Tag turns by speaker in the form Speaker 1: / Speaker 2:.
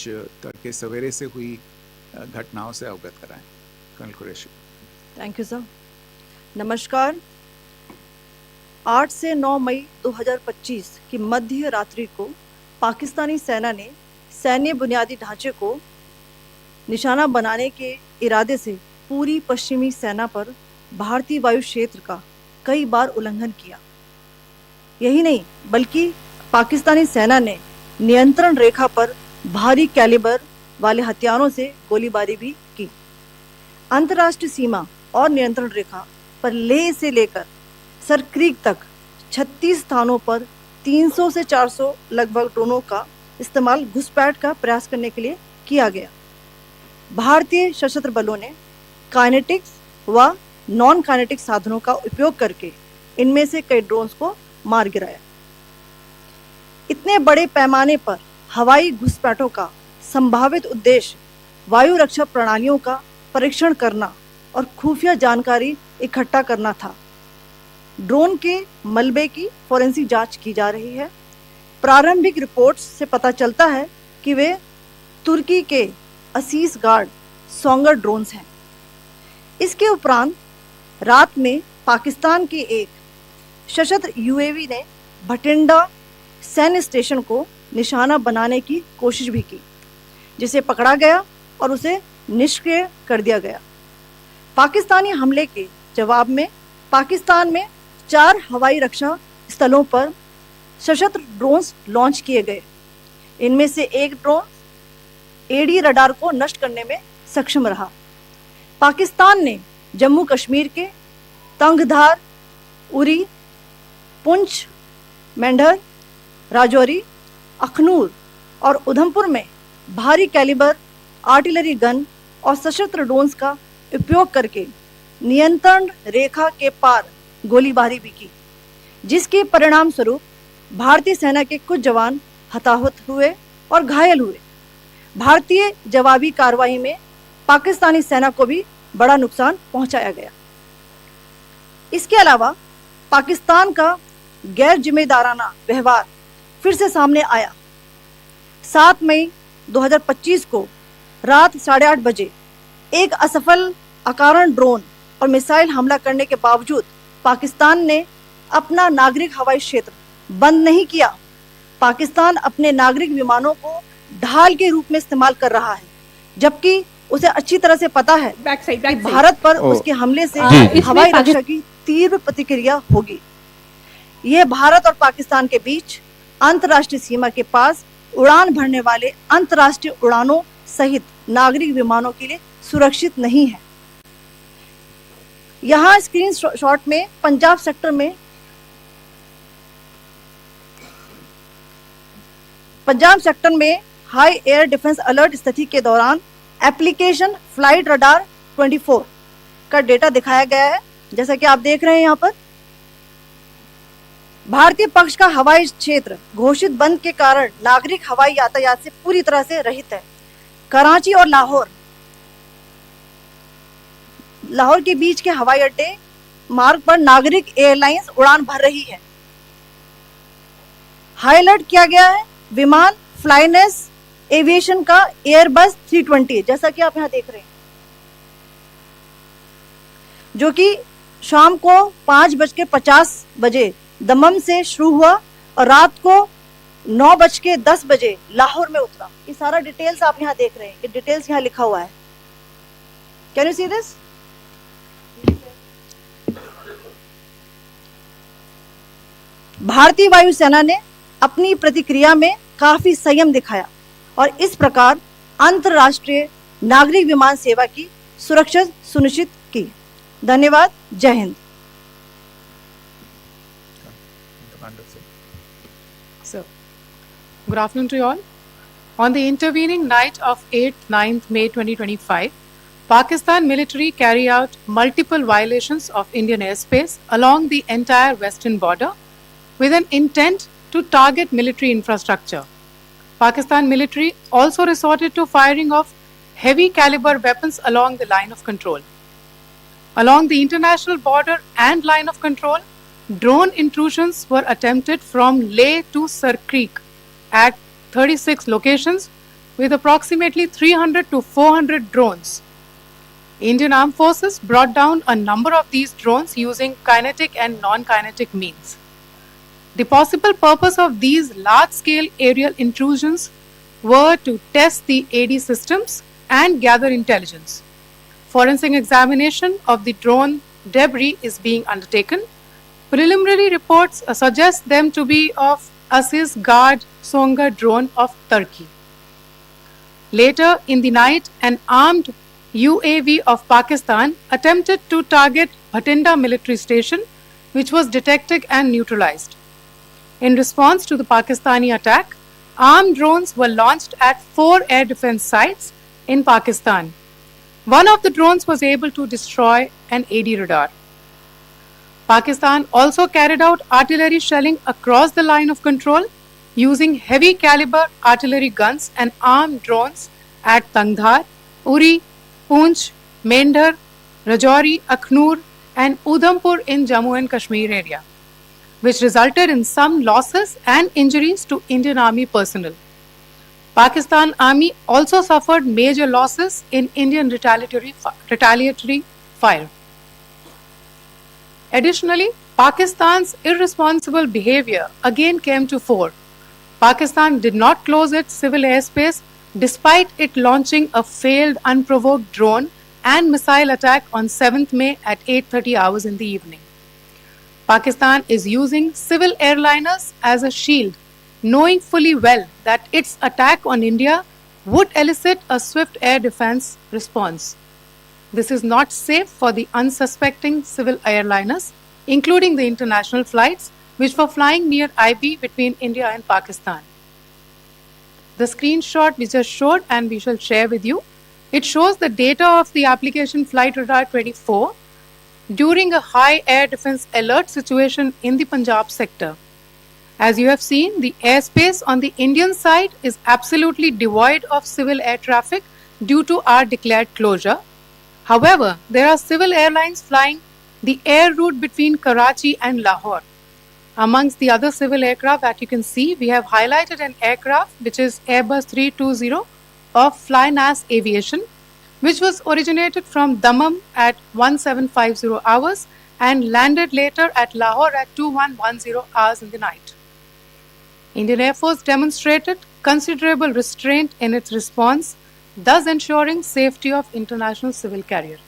Speaker 1: तड़के सवेरे से हुई घटनाओं से अवगत कराएं। Colonel Qureshi.
Speaker 2: Thank you sir. नमस्कार। 8 से 9 मई 2025 की मध्य रात्रि को पाकिस्तानी सेना ने सैन्य बुनियादी ढांचे को निशाना बनाने के इरादे से पूरी पश्चिमी सेना पर भारतीय वायु क्षेत्र का कई बार उल्लंघन किया। यही नहीं बल्कि पाकिस्तानी सेना ने नियंत्रण रेखा पर भारी कैलिबर वाले हथियारों से गोलीबारी भी की। अंतर्राष्ट्रीय सीमा और नियंत्रण रेखा पर लेह से लेकर सरक्रीक तक 36 स्थानों पर 300 से 400 लगभग ड्रोनों का इस्तेमाल घुसपैठ का प्रयास करने के लिए किया गया। भारतीय सशस्त्र बलों ने काइनेटिक्स व नॉन काइनेटिक साधनों का उपयोग करके इनमें से कई ड्रोन्स को मार गिराया। इतने बड़े पैमाने पर हवाई घुसपैठों का संभावित उद्देश्य वायु रक्षा प्रणालियों का परीक्षण करना और खुफिया जानकारी इकट्ठा करना था। ड्रोन के मलबे की फोरेंसिक जांच की जा रही है। प्रारंभिक रिपोर्ट्स से पता चलता है कि वे तुर्की के असीस गार्ड सोंगर ड्रोन्स हैं। इसके उपरांत रात में पाकिस्तान के एक सशस्त्र यूएवी ने भटिंडा सैन्य स्टेशन को निशाना बनाने की कोशिश भी की, जिसे पकड़ा गया और उसे निष्क्रिय कर दिया गया। पाकिस्तानी हमले के जवाब में पाकिस्तान में 4 हवाई रक्षा स्थलों पर सशस्त्र ड्रोन्स लॉन्च किए गए। इनमें से एक ड्रोन एडी रडार को नष्ट करने में सक्षम रहा। पाकिस्तान ने जम्मू कश्मीर के तंगधार, उरी, पुंछ, मेंढर, राजौरी, अखनूर और उधमपुर में भारी कैलिबर आर्टिलरी गन और सशस्त्र ड्रोन्स का उपयोग करके नियंत्रण रेखा के पार गोलीबारी भी की, जिसके परिणाम स्वरूप भारतीय सेना के कुछ जवान हताहत हुए और घायल हुए। भारतीय जवाबी कार्रवाई में पाकिस्तानी सेना को भी बड़ा नुकसान पहुंचाया गया। इसके अलावा पाकिस्तान का गैर जिम्मेदाराना व्यवहार फिर से सामने आया। 7 मई 2025 को रात 8:30 बजे एक असफल अकारण ड्रोन और मिसाइल हमला करने के बावजूद पाकिस्तान ने अपना नागरिक हवाई क्षेत्र बंद नहीं किया। पाकिस्तान अपने नागरिक विमानों को ढाल के रूप में इस्तेमाल कर रहा है, जबकि उसे अच्छी तरह से पता है कि भारत पर उसके हमले से हवाई रक्षा की तीव्र प्रतिक्रिया होगी। यह भारत और पाकिस्तान के बीच अंतर्राष्ट्रीय सीमा के पास उड़ान भरने वाले अंतर्राष्ट्रीय उड़ानों सहित नागरिक विमानों के लिए सुरक्षित नहीं है। यहाँ स्क्रीन शॉट में पंजाब सेक्टर में हाई एयर डिफेंस अलर्ट स्थिति के दौरान एप्लीकेशन फ्लाइट रडार 24 का डेटा दिखाया गया है। जैसा कि आप देख रहे हैं, यहाँ पर भारतीय पक्ष का हवाई क्षेत्र घोषित बंद के कारण नागरिक हवाई यातायात से पूरी तरह से रहित है। कराची और लाहौर के बीच के हवाई अड्डे मार्ग पर नागरिक एयरलाइंस उड़ान भर रही है। हाई अलर्ट किया गया है विमान फ्लाइनेस एविएशन का एयरबस 320, जैसा कि आप यहाँ देख रहे हैं, जो कि शाम को 5:50 बजे दमम से शुरू हुआ और रात को 9:10 बजे लाहौर में उतरा। ये सारा डिटेल्स आप यहाँ देख रहे हैं, ये डिटेल्स यहाँ लिखा हुआ है। Can you see this? भारतीय वायुसेना ने अपनी प्रतिक्रिया में काफी संयम दिखाया और इस प्रकार अंतर्राष्ट्रीय नागरिक विमान सेवा की सुरक्षा सुनिश्चित की। धन्यवाद। जय Hind.
Speaker 3: So, good afternoon to you all. On the intervening night of 8th-9th May 2025, Pakistan military carried out multiple violations of Indian airspace along the entire western border with an intent to target military infrastructure. Pakistan military also resorted to firing of heavy caliber weapons along the line of control. Along the international border and line of control, drone intrusions were attempted from Leh to Sir Creek at 36 locations with approximately 300 to 400 drones. Indian Armed Forces brought down a number of these drones using kinetic and non-kinetic means. The possible purpose of these large-scale aerial intrusions were to test the AD systems and gather intelligence. Forensic examination of the drone debris is being undertaken. Preliminary reports suggest them to be of Aziz Guard Songa drone of Turkey. Later in the night, an armed UAV of Pakistan attempted to target Bhatinda military station, which was detected and neutralized. In response to the Pakistani attack, armed drones were launched at 4 air defense sites in Pakistan. One of the drones was able to destroy an AD radar. Pakistan also carried out artillery shelling across the line of control using heavy caliber artillery guns and armed drones at Tangdhar, Uri, Poonch, Mendhar, Rajouri, Akhnur and Udhampur in Jammu and Kashmir area, which resulted in some losses and injuries to Indian Army personnel. Pakistan Army also suffered major losses in Indian retaliatory fire. Additionally, Pakistan's irresponsible behavior again came to fore. Pakistan did not close its civil airspace despite it launching a failed unprovoked drone and missile attack on 7th May at 8:30 hours in the evening. Pakistan is using civil airliners as a shield, knowing fully well that its attack on India would elicit a swift air defense response. This is not safe for the unsuspecting civil airliners, including the international flights which were flying near IB between India and Pakistan. The screenshot we just showed and we shall share with you, it shows the data of the application Flight Radar 24 during a high air defense alert situation in the Punjab sector. As you have seen, the airspace on the Indian side is absolutely devoid of civil air traffic due to our declared closure. However, there are civil airlines flying the air route between Karachi and Lahore. Amongst the other civil aircraft that you can see, we have highlighted an aircraft which is Airbus 320 of Flynas Aviation, which was originated from Dammam at 1750 hours and landed later at Lahore at 2110 hours in the night. Indian Air Force demonstrated considerable restraint in its response, thus ensuring safety of international civil carrier.